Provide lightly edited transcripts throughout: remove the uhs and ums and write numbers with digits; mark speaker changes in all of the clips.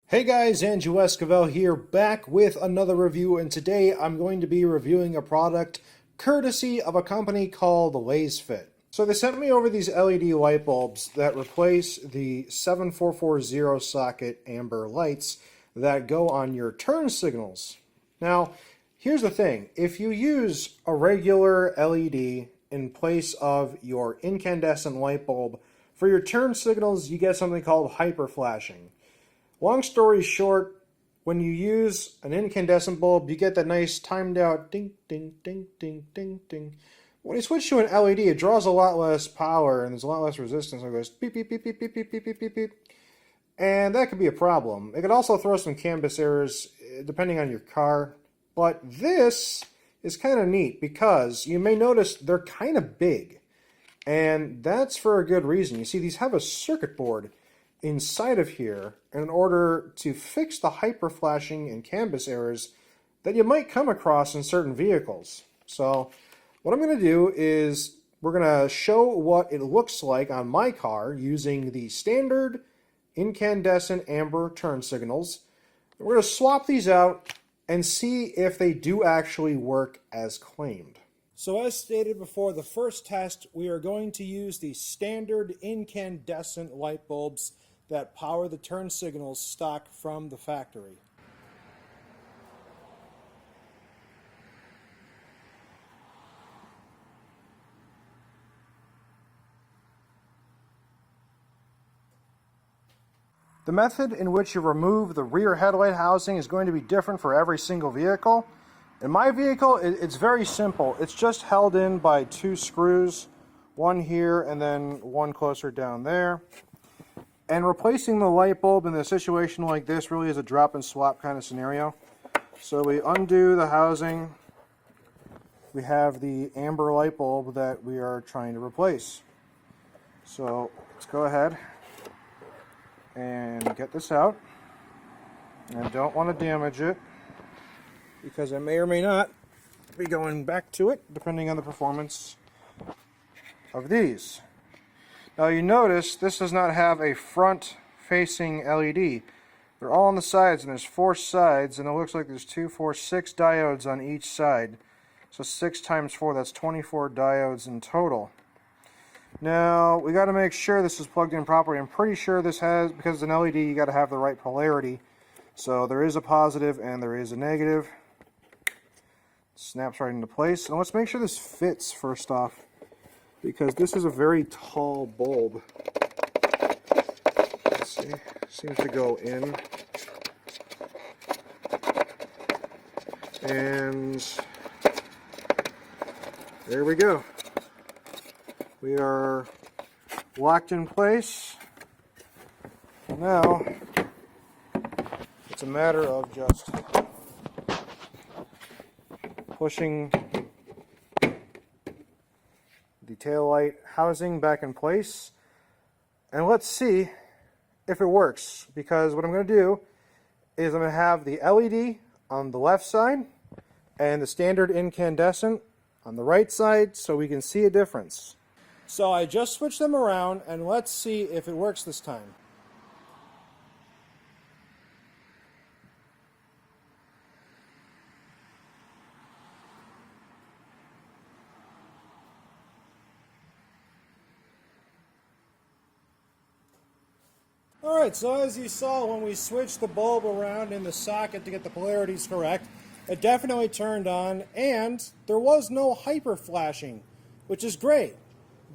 Speaker 1: Hey guys, Andrew Esquivel here, back with another review, and today I'm going to be reviewing a product courtesy of a company called LASFIT. So they sent me over these LED light bulbs that replace the 7440 socket amber lights that go on your turn signals. Now, here's the thing. If you use a regular LED in place of your incandescent light bulb, for your turn signals you get something called hyper flashing. Long story short, when you use an incandescent bulb, you get that nice timed out ding, ding, ding, ding, ding, ding. When you switch to an LED, it draws a lot less power and there's a lot less resistance. It goes beep, beep, beep, beep, beep, beep, beep, beep, beep, beep. And that could be a problem. It could also throw some canvas errors depending on your car. But this is kind of neat because you may notice they're kind of big. And that's for a good reason. You see, these have a circuit board inside of here in order to fix the hyper flashing and canvas errors that you might come across in certain vehicles. So what I'm going to do is we're going to show what it looks like on my car using the standard incandescent amber turn signals. We're going to swap these out and see if they do actually work as claimed. So as stated before the first test, we are going to use the standard incandescent light bulbs that power the turn signals stock from the factory. The method in which you remove the rear headlight housing is going to be different for every single vehicle. In my vehicle, it's very simple. It's just held in by two screws, one here and then one closer down there. And replacing the light bulb in a situation like this really is a drop and swap kind of scenario. So we undo the housing. We have the amber light bulb that we are trying to replace. So let's go ahead and get this out. I don't want to damage it because I may or may not be going back to it depending on the performance of these. Now you notice this does not have a front-facing LED. They're all on the sides, and there's 4 sides, and it looks like there's 2, 4, 6 diodes on each side. So 6 times 4, that's 24 diodes in total. Now, we got to make sure this is plugged in properly. I'm pretty sure this has, because it's an LED, you got to have the right polarity. So there is a positive and there is a negative. Snaps right into place. And let's make sure this fits first off, because this is a very tall bulb. Let's see, seems to go in. And there we go. We are locked in place. Now, it's a matter of just pushing the taillight housing back in place, and let's see if it works, because what I'm going to do is I'm going to have the LED on the left side and the standard incandescent on the right side so we can see a difference. So I just switched them around, and let's see if it works this time. Alright, so as you saw when we switched the bulb around in the socket to get the polarities correct, it definitely turned on, and there was no hyper flashing, which is great.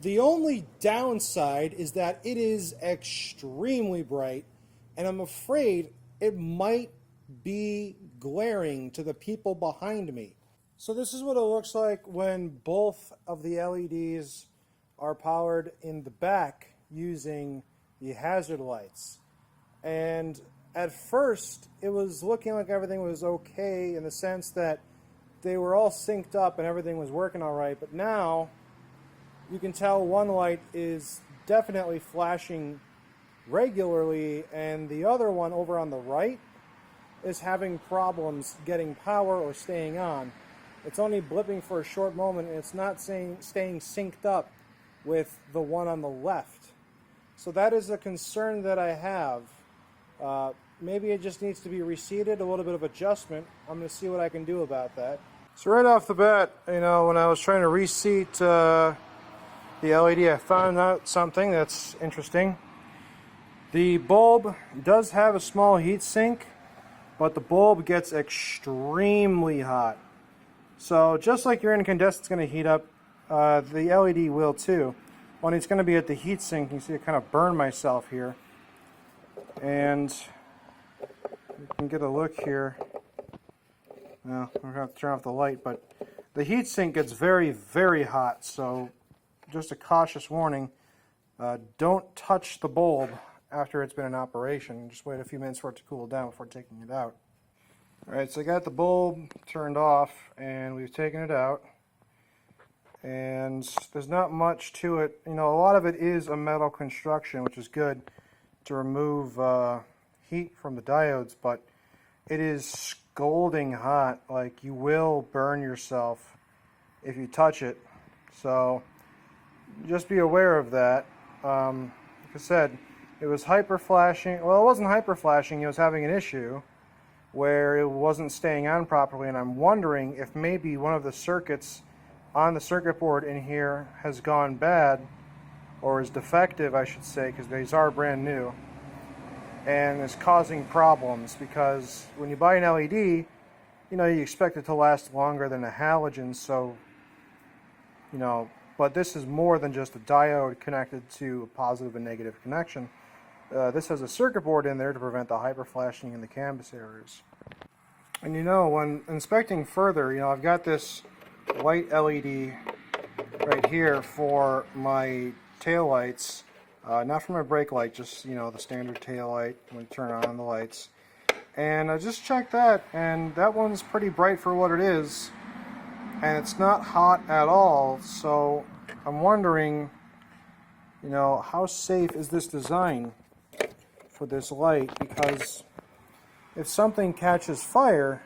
Speaker 1: The only downside is that it is extremely bright, and I'm afraid it might be glaring to the people behind me. So this is what it looks like when both of the LEDs are powered in the back using the hazard lights. And at first it was looking like everything was okay in the sense that they were all synced up and everything was working all right, but now you can tell one light is definitely flashing regularly and the other one over on the right is having problems getting power or staying on. It's only blipping for a short moment, and it's not staying synced up with the one on the left. So that is a concern that I have. maybe it just needs to be reseated, a little bit of adjustment. I'm going to see what I can do about that. So right off the bat, you know, when I was trying to reseat the LED, I found out something that's interesting. The bulb does have a small heat sink, but the bulb gets extremely hot. So just like your incandescent's going to heat up, the LED will too. When it's going to be at the heat sink, you see I kind of burn myself here. And you can get a look here. Well, I'm going to have to turn off the light, but the heat sink gets very, very hot. So just a cautious warning, don't touch the bulb after it's been in operation. Just wait a few minutes for it to cool down before taking it out. Alright, so I got the bulb turned off and we've taken it out. And there's not much to it. You know, a lot of it is a metal construction, which is good to remove heat from the diodes, but it is scalding hot. Like, you will burn yourself if you touch it. So just be aware of that. Like I said, it was hyper flashing. Well, it wasn't hyper flashing, it was having an issue where it wasn't staying on properly, and I'm wondering if maybe one of the circuits on the circuit board in here has gone bad, or is defective, I should say, because these are brand new, and is causing problems. Because when you buy an LED, you know, you expect it to last longer than a halogen, so, you know, but this is more than just a diode connected to a positive and negative connection. This has a circuit board in there to prevent the hyper flashing in the canvas areas. And you know, when inspecting further, you know, I've got this white LED right here for my tail lights, not for my brake light, just, you know, the standard tail light when you turn on the lights. And I just checked that, and that one's pretty bright for what it is, and it's not hot at all. So I'm wondering, you know, how safe is this design for this light? Because if something catches fire,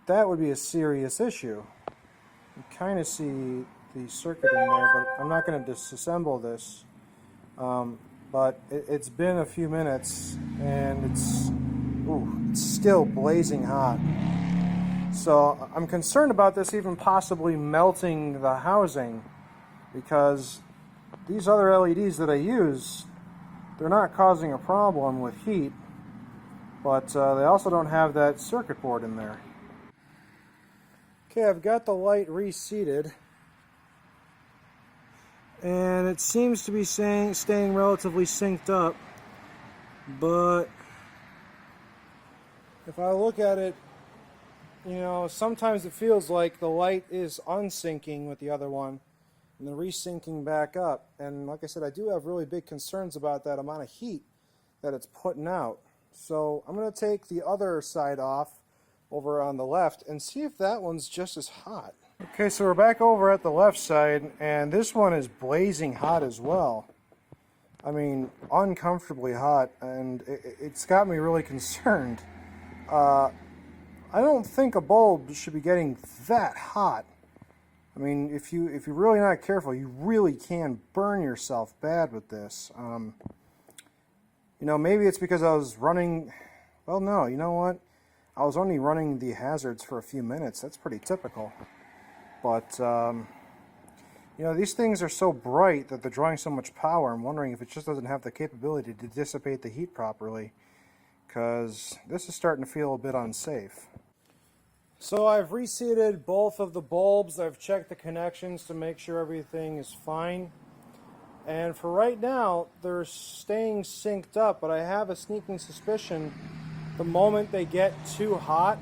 Speaker 1: that would be a serious issue. You kind of see the circuit in there, but I'm not going to disassemble this. But it's been a few minutes, and it's still blazing hot. So I'm concerned about this even possibly melting the housing, because these other LEDs that I use, they're not causing a problem with heat, but they also don't have that circuit board in there. Okay, I've got the light reseated, and it seems to be staying relatively synced up, but if I look at it, you know, sometimes it feels like the light is unsyncing with the other one and then resyncing back up. And like I said, I do have really big concerns about that amount of heat that it's putting out. So I'm going to take the other side off over on the left and see if that one's just as hot. Okay, so we're back over at the left side, and this one is blazing hot as well. I mean, uncomfortably hot, and it's got me really concerned. I don't think a bulb should be getting that hot. I mean, if you're really not careful, you really can burn yourself bad with this. You know, maybe it's because I was running. Well, no, you know what? I was only running the hazards for a few minutes. That's pretty typical. But you know, these things are so bright that they're drawing so much power. I'm wondering if it just doesn't have the capability to dissipate the heat properly, because this is starting to feel a bit unsafe. So I've reseated both of the bulbs. I've checked the connections to make sure everything is fine. And for right now, they're staying synced up, but I have a sneaking suspicion the moment they get too hot,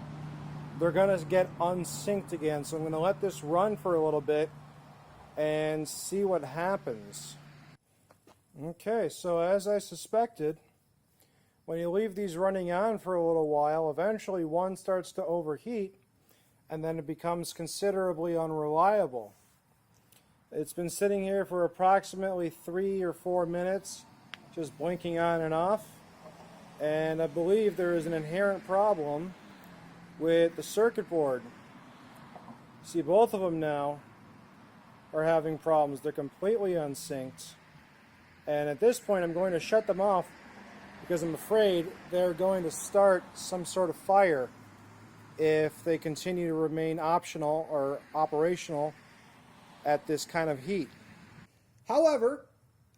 Speaker 1: they're going to get unsynced again. So I'm going to let this run for a little bit and see what happens. Okay, so as I suspected, when you leave these running on for a little while, eventually one starts to overheat, and then it becomes considerably unreliable. It's been sitting here for approximately 3 or 4 minutes, just blinking on and off, and I believe there is an inherent problem with the circuit board. See, both of them now are having problems. They're completely unsynced, and at this point I'm going to shut them off because I'm afraid they're going to start some sort of fire if they continue to remain optional or operational at this kind of heat. However,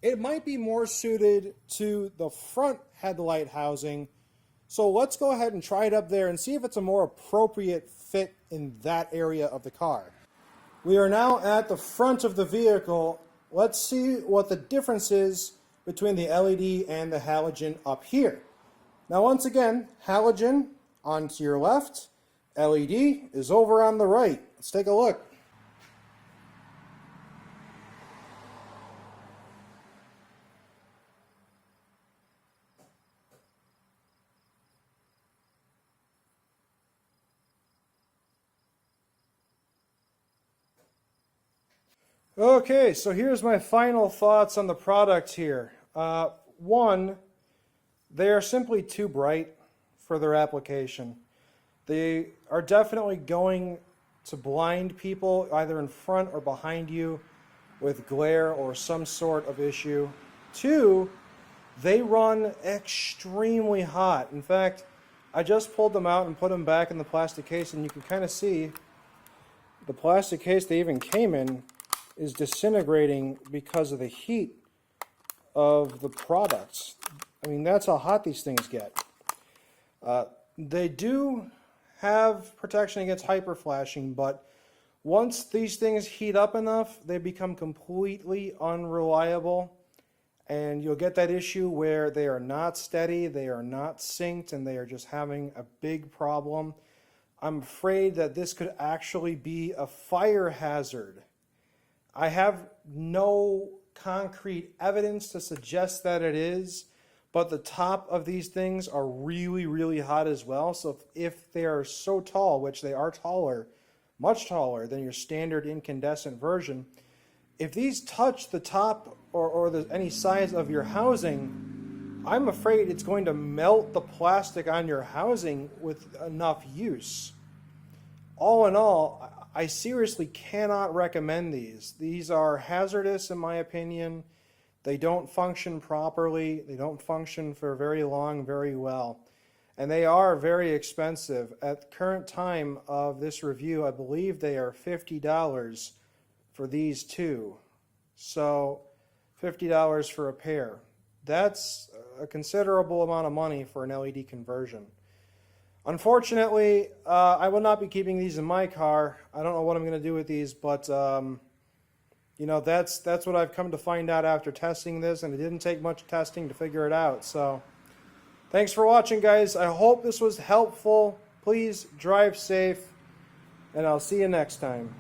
Speaker 1: it might be more suited to the front headlight housing, so let's go ahead and try it up there and see if it's a more appropriate fit in that area of the car. We are now at the front of the vehicle. Let's see what the difference is between the LED and the halogen up here. Now once again, halogen on to your left, LED is over on the right. Let's take a look. Okay, so here's my final thoughts on the product here. One, they are simply too bright for their application. They are definitely going to blind people either in front or behind you with glare or some sort of issue. Two, they run extremely hot. In fact, I just pulled them out and put them back in the plastic case, and you can kind of see the plastic case they even came in is disintegrating because of the heat of the products. I mean, that's how hot these things get. They do have protection against hyperflashing, but once these things heat up enough, they become completely unreliable, and you'll get that issue where they are not steady, they are not synced, and they are just having a big problem. I'm afraid that this could actually be a fire hazard. I have no concrete evidence to suggest that it is, but the top of these things are really, really hot as well. So if they are so tall, which they are taller, much taller than your standard incandescent version, if these touch the top or any size of your housing, I'm afraid it's going to melt the plastic on your housing with enough use. All in all, I seriously cannot recommend these. These are hazardous in my opinion. They don't function properly. They don't function for very long, very well. And they are very expensive. At the current time of this review, I believe they are $50 for these two. So $50 for a pair. That's a considerable amount of money for an LED conversion. Unfortunately, I will not be keeping these in my car. I don't know what I'm going to do with these, but you know, that's what I've come to find out after testing this, and it didn't take much testing to figure it out. So thanks for watching, guys. I hope this was helpful. Please drive safe, and I'll see you next time.